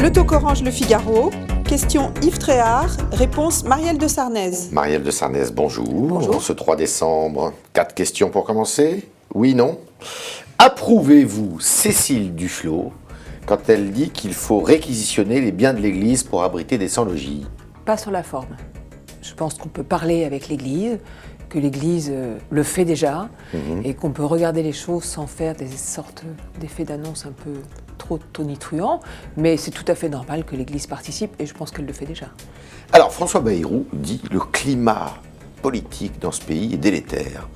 Le Toc Orange, Le Figaro. Question Yves Tréhard. Réponse Marielle de Sarnez. Marielle de Sarnez, bonjour. Bonjour. Ce 3 décembre, 4 questions pour commencer. Oui, non. Approuvez-vous Cécile Duflot quand elle dit qu'il faut réquisitionner les biens de l'Église pour abriter des sans-logis? Pas sur la forme. Je pense qu'on peut parler avec l'Église, que l'Église le fait déjà, et qu'on peut regarder les choses sans faire des sortes d'effets d'annonce un peu trop tonitruants, mais c'est tout à fait normal que l'Église participe, et je pense qu'elle le fait déjà. Alors, François Bayrou dit « Le climat politique dans ce pays est délétère ».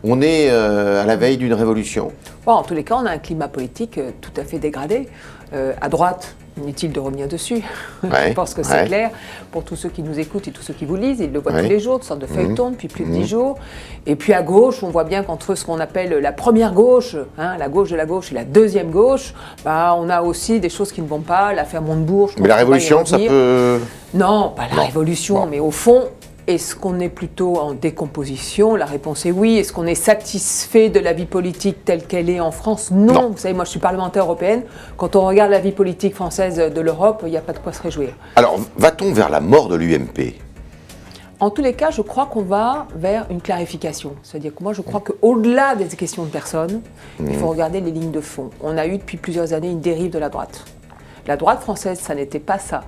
On est à la veille d'une révolution. Bon, en tous les cas, on a un climat politique tout à fait dégradé. À droite, inutile de revenir dessus. Ouais, Je pense que c'est clair pour tous ceux qui nous écoutent et tous ceux qui vous lisent. Ils le voient tous les jours, une sorte de feuilleton depuis plus de 10 jours. Et puis à gauche, on voit bien qu'entre ce qu'on appelle la première gauche, la gauche de la gauche et la deuxième gauche, bah, on a aussi des choses qui ne vont pas. L'affaire Montebourg. Mais la révolution, ça peut... Non, pas la révolution, mais au fond... Est-ce qu'on est plutôt en décomposition? La réponse est oui. Est-ce qu'on est satisfait de la vie politique telle qu'elle est en France? Non. Vous savez, moi je suis parlementaire européenne. Quand on regarde la vie politique française de l'Europe, il n'y a pas de quoi se réjouir. Alors, va-t-on vers la mort de l'UMP? En tous les cas, je crois qu'on va vers une clarification. C'est-à-dire que moi, je crois qu'au-delà des questions de personnes, il faut regarder les lignes de fond. On a eu depuis plusieurs années une dérive de la droite. La droite française, ça n'était pas ça.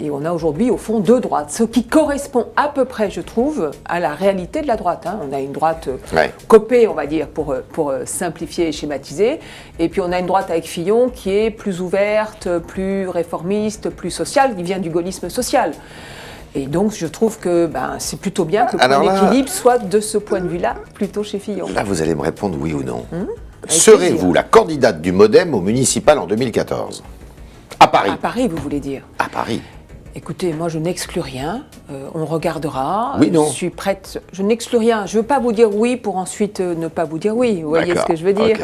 Et on a aujourd'hui, au fond, deux droites. Ce qui correspond à peu près, je trouve, à la réalité de la droite. On a une droite copée, on va dire, pour simplifier et schématiser. Et puis on a une droite avec Fillon qui est plus ouverte, plus réformiste, plus sociale, qui vient du gaullisme social. Et donc, je trouve que c'est plutôt bien que l'équilibre soit, de ce point de vue-là, plutôt chez Fillon. Là, vous allez me répondre oui ou non. Serez-vous la candidate du MoDem au municipal en 2014 ? À Paris. À Paris, vous voulez dire? À Paris. Écoutez, moi je n'exclus rien, on regardera, oui, non. Je suis prête, je n'exclus rien, je ne veux pas vous dire oui pour ensuite ne pas vous dire oui, vous voyez ce que je veux dire.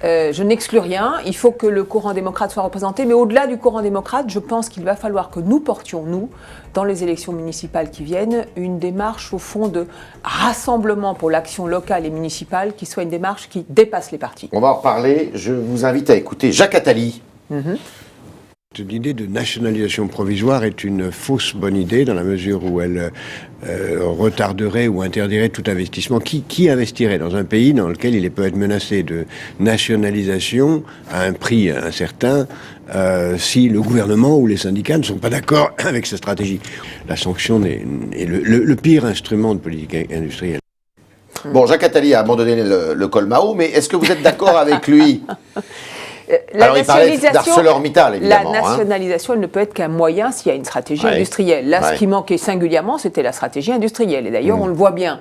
Je n'exclus rien, il faut que le courant démocrate soit représenté, mais au-delà du courant démocrate, je pense qu'il va falloir que nous portions, nous, dans les élections municipales qui viennent, une démarche au fond de rassemblement pour l'action locale et municipale qui soit une démarche qui dépasse les partis. On va en reparler, je vous invite à écouter Jacques Attali. L'idée de nationalisation provisoire est une fausse bonne idée dans la mesure où elle retarderait ou interdirait tout investissement. Qui investirait dans un pays dans lequel il peut être menacé de nationalisation à un prix incertain si le gouvernement ou les syndicats ne sont pas d'accord avec cette stratégie? La sanction est le pire instrument de politique industrielle. Bon, Jacques Attali a abandonné le col Mao, mais est-ce que vous êtes d'accord avec lui? Alors, il parlait d'ArcelorMittal, évidemment. La nationalisation, elle ne peut être qu'un moyen s'il y a une stratégie industrielle. Là, ce qui manquait singulièrement, c'était la stratégie industrielle. Et d'ailleurs, on le voit bien.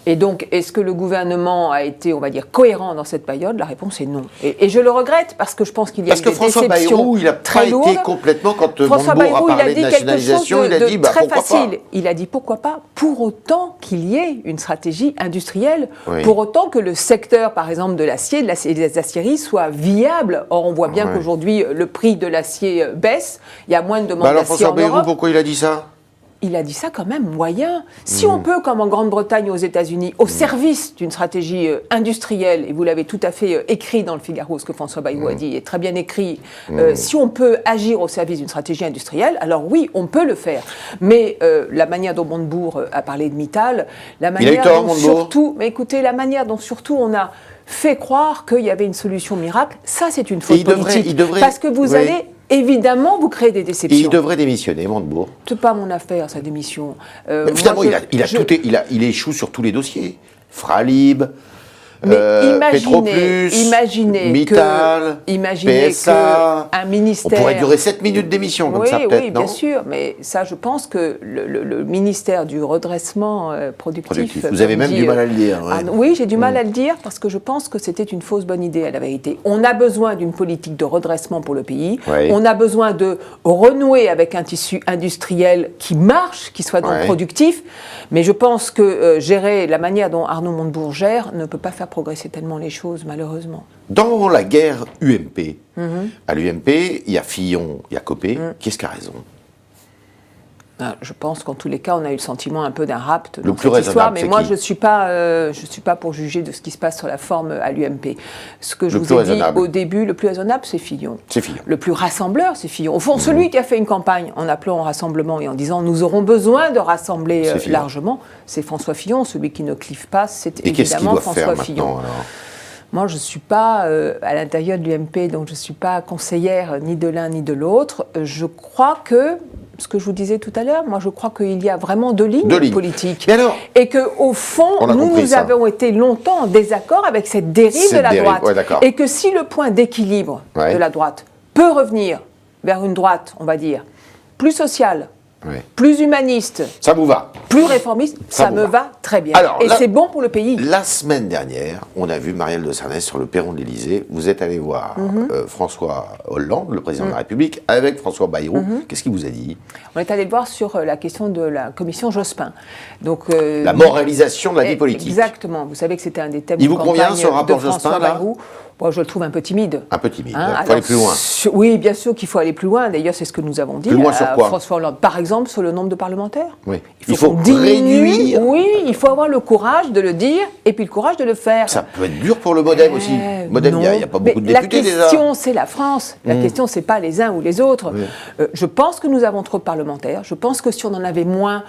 Et donc, est-ce que le gouvernement a été, on va dire, cohérent dans cette période? La réponse est non. Et je le regrette parce que je pense qu'il y a eu des déceptions très lourdes. Parce que François Bayrou, il n'a pas été complètement, quand Montebourg a parlé de nationalisation, il a dit très facile. Pas. Il a dit pourquoi pas, pour autant qu'il y ait une stratégie industrielle, pour autant que le secteur, par exemple, de l'acier, des aciéries, soit viable. Or, on voit bien qu'aujourd'hui, le prix de l'acier baisse. Il y a moins de demande d'acier en Europe. Alors, François Bayrou, pourquoi il a dit ça? Il a dit ça quand même moyen. Si on peut, comme en Grande-Bretagne, aux États-Unis, au service d'une stratégie industrielle, et vous l'avez tout à fait écrit dans le Figaro, ce que François Bayrou a dit, est très bien écrit, si on peut agir au service d'une stratégie industrielle, alors oui, on peut le faire. Mais la manière dont Montebourg a parlé de Mittal, la manière dont surtout, mais écoutez, la manière dont surtout on a fait croire qu'il y avait une solution miracle, ça c'est une faute politique. Parce que vous allez... Évidemment, vous créez des déceptions. Il devrait démissionner, Montebourg. C'est pas mon affaire, sa démission. Mais finalement, il échoue sur tous les dossiers. Fralib, Petroplus, Mittal, PSA. qu'un ministère... On pourrait durer 7 minutes d'émission comme ça, peut-être, oui, non? bien sûr. Mais ça, je pense que le ministère du redressement productif... Vous avez même du mal à le dire. Oui, j'ai du mal à le dire parce que je pense que c'était une fausse bonne idée, à la vérité. On a besoin d'une politique de redressement pour le pays. On a besoin de renouer avec un tissu industriel qui marche, qui soit donc productif. Mais je pense que gérer la manière dont Arnaud Montebourg gère ne peut pas faire progresser tellement les choses, malheureusement. Dans la guerre UMP, à l'UMP, il y a Fillon, il y a Copé. Qui est-ce qui a raison? Je pense qu'en tous les cas, on a eu le sentiment un peu d'un rapt dans Le plus cette histoire, raisonnable, mais c'est moi, qui je suis pas pour juger de ce qui se passe sur la forme à l'UMP. Ce que je Le vous plus ai dit raisonnable. au début, le plus raisonnable, c'est Fillon. C'est Fillon. Le plus rassembleur, c'est Fillon. Au fond, celui qui a fait une campagne en appelant au rassemblement et en disant nous aurons besoin de rassembler C'est Fillon. largement, c'est François Fillon. Celui qui ne clive pas, c'est Et qu'est-ce qu'il évidemment doit François faire Fillon. maintenant alors? Moi, je ne suis pas à l'intérieur de l'UMP, donc je ne suis pas conseillère ni de l'un ni de l'autre. Je crois que, ce que je vous disais tout à l'heure, moi je crois qu'il y a vraiment deux lignes politiques. Mais alors, et qu'au fond, on a compris nous ça. avons été longtemps en désaccord avec cette dérive Cette de la dérive, droite. ouais, d'accord. Et que si le point d'équilibre Ouais. de la droite peut revenir vers une droite, on va dire, plus sociale, ouais. plus humaniste, Ça vous va? plus réformiste, Ça ça vous me va. va très bien. Alors, et là- c'est bon pour le pays. La semaine dernière, on a vu Marielle de Sarnez sur le perron de l'Élysée. Vous êtes allé voir François Hollande, le président de la République, avec François Bayrou. Qu'est-ce qu'il vous a dit? On est allé le voir sur la question de la commission Jospin. Donc, La moralisation de la vie politique. Exactement. Vous savez que c'était un des thèmes Il de vous convient, campagne ce rapport de François Jospin, là Bayrou. Bon, je le trouve un peu timide. Un peu timide. Hein, Il faut alors, aller plus loin. Oui, bien sûr qu'il faut aller plus loin. D'ailleurs, c'est ce que nous avons dit Plus loin à sur quoi François Hollande. Par exemple, sur le nombre de parlementaires. Oui. Il faut qu'on réduire. Oui, il faut avoir le courage de le dire et puis le courage de le faire. Ça peut être dur pour le MoDem aussi. MoDem, il n'y a pas beaucoup de députés déjà. La question, c'est la France. La question, c'est pas les uns ou les autres. Je pense que nous avons trop de parlementaires. Je pense que si on en avait moins,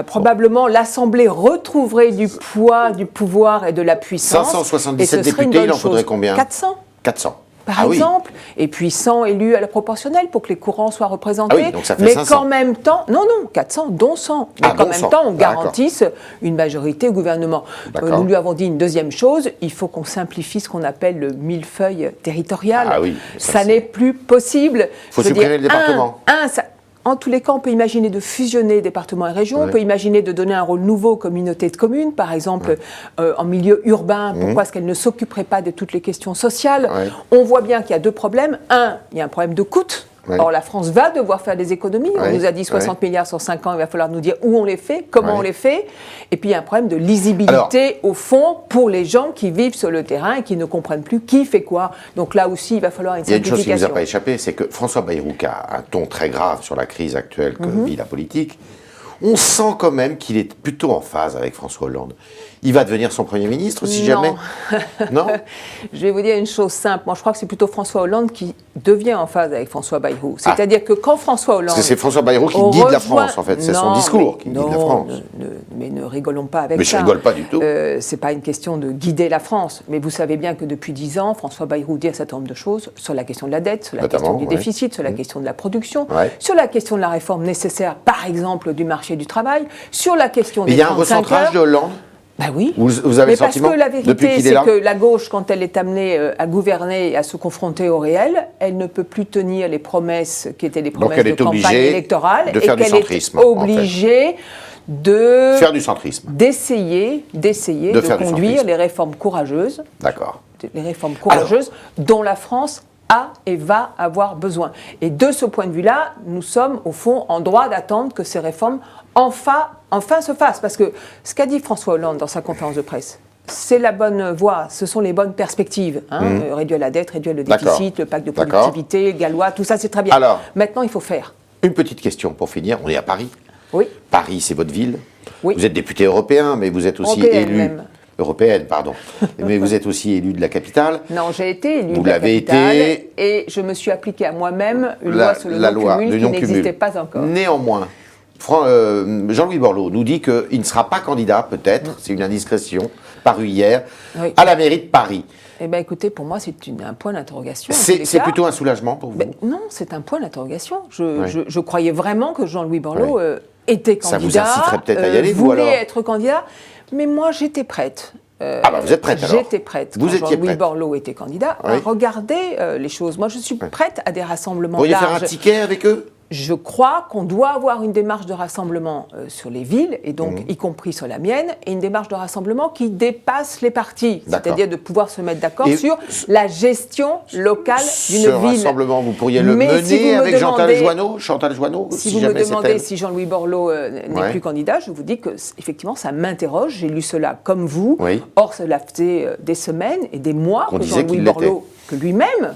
probablement l'Assemblée retrouverait du poids, du pouvoir et de la puissance. 577 et ce serait une députés, il bonne en faudrait chose. combien? 400. 400. Par Ah oui. exemple, et puis 100 élus à la proportionnelle pour que les courants soient représentés. Ah oui, donc ça fait mais 500. qu'en même temps, non, 400, dont 100. Mais Ah, qu'en dont même 100. temps, on D'accord. garantisse une majorité au gouvernement. D'accord. Nous lui avons dit une deuxième chose, il faut qu'on simplifie ce qu'on appelle le millefeuille territorial. Ah oui, ça, ça c'est- n'est plus possible. Faut Je veux supprimer dire, le département. En tous les cas, on peut imaginer de fusionner départements et régions, on peut imaginer de donner un rôle nouveau aux communautés de communes, par exemple en milieu urbain, pourquoi est-ce qu'elles ne s'occuperaient pas de toutes les questions sociales. Ouais. On voit bien qu'il y a deux problèmes. Un, il y a un problème de coût. Ouais. Or, la France va devoir faire des économies. On Ouais. nous a dit 60 milliards sur 5 ans, il va falloir nous dire où on les fait, comment Ouais. on les fait. Et puis, il y a un problème de lisibilité, au fond, pour les gens qui vivent sur le terrain et qui ne comprennent plus qui fait quoi. Donc là aussi, il va falloir une Il y a une chose qui ne simplification. nous a pas échappé, c'est que François Bayrou, qui a un ton très grave sur la crise actuelle que vit la politique, on sent quand même qu'il est plutôt en phase avec François Hollande. Il va devenir son Premier ministre, si Non. jamais. Non. Je vais vous dire une chose simple. Moi, je crois que c'est plutôt François Hollande qui devient en phase avec François Bayrou. C'est-à-dire que quand François Hollande... Parce que c'est François Bayrou qui on guide la rejoint- France, en fait. C'est son Non, discours mais- qui guide la non, France. Mais ne rigolons pas avec Mais ça. je rigole pas du tout. C'est pas une question de guider la France. Mais vous savez bien que depuis 10 ans, François Bayrou dit un certain nombre de choses sur la question de la dette, sur la Notamment, question du ouais. déficit, sur la question de la production, Ouais. sur la question de la réforme nécessaire, par exemple, du marché du travail, sur la question Mais des il y a un 35 recentrage heures. de Hollande. Ben oui. Vous avez Mais le parce sentiment, que la depuis vérité, qu'il est c'est là que la gauche, quand elle est amenée à gouverner et à se confronter au réel, elle ne peut plus tenir les promesses qui étaient les Donc promesses elle de est campagne obligée électorale de et faire du qu'elle est centrisme, en fait. obligée de Faire du centrisme. d'essayer de faire du conduire centrisme. les réformes courageuses, D'accord. dont la France a et va avoir besoin. Et de ce point de vue-là, nous sommes au fond en droit d'attendre que ces réformes enfin se fassent. Parce que ce qu'a dit François Hollande dans sa conférence de presse, c'est la bonne voie, ce sont les bonnes perspectives. Réduire la dette, réduire le D'accord. déficit, le pacte de D'accord. productivité, Gallois, tout ça c'est très bien. Alors. Maintenant, il faut faire. Une petite question pour finir. On est à Paris. Oui. Paris, c'est votre ville. Oui. Vous êtes député européen, mais vous êtes aussi Européenne élu. même. Européenne, pardon. Mais vous êtes aussi élu de la capitale. Non, j'ai été élue Vous de la l'avez capitale été. et je me suis appliquée à moi-même une loi sur le non-cumul qui n'existait pas encore. Néanmoins, Jean-Louis Borloo nous dit qu'il ne sera pas candidat, peut-être, c'est une indiscrétion, parue hier, Oui. à la mairie de Paris. Eh bien, écoutez, pour moi, c'est un point d'interrogation. en tous les C'est cas. plutôt un soulagement pour vous? Ben, non, c'est un point d'interrogation. Ouais. Je croyais vraiment que Jean-Louis Borloo Ouais. était Ça candidat. vous inciterait peut-être à y aller, vous, voulait alors être candidat, mais moi, j'étais prête. Ah bah vous êtes prête, alors. J'étais prête. Vous quand étiez Jean-Louis prête. Borloo était candidat à Oui. regarder les choses. Moi, je suis prête à des rassemblements Vous pourriez faire larges. un ticket avec eux? Je crois qu'on doit avoir une démarche de rassemblement sur les villes, et donc y compris sur la mienne, et une démarche de rassemblement qui dépasse les partis, D'accord. c'est-à-dire de pouvoir se mettre d'accord Et sur la gestion locale d'une Ce ville. rassemblement, vous pourriez le Mais si vous mener me avec demandez- Chantal Joanneau, Si vous me jamais c'est demandez elle. si Jean-Louis Borloo n'est Ouais. plus candidat, je vous dis que effectivement ça m'interroge. J'ai lu cela comme vous. Oui. Or, cela faisait des semaines et des mois Qu'on que disait Jean-Louis qu'il Borloo que lui-même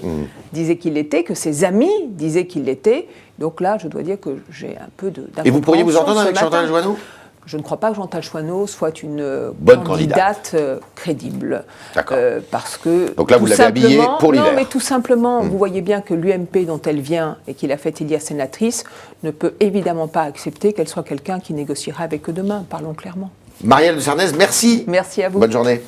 disait qu'il l'était, que ses amis disaient qu'il l'était. Donc là, je dois dire que j'ai un peu Et vous pourriez vous entendre ce avec Chantal matin. Joanneau? Je ne crois pas que Chantal Chouanneau soit une Bonne candidate crédible. D'accord. Parce que. Donc là, vous tout l'avez habillée simplement- pour l'hiver. Non, mais tout simplement, vous voyez bien que l'UMP dont elle vient et qui l'a fait élire sénatrice ne peut évidemment pas accepter qu'elle soit quelqu'un qui négociera avec eux demain. Parlons clairement. Marielle de Sarnez, merci. Merci à vous. Bonne journée.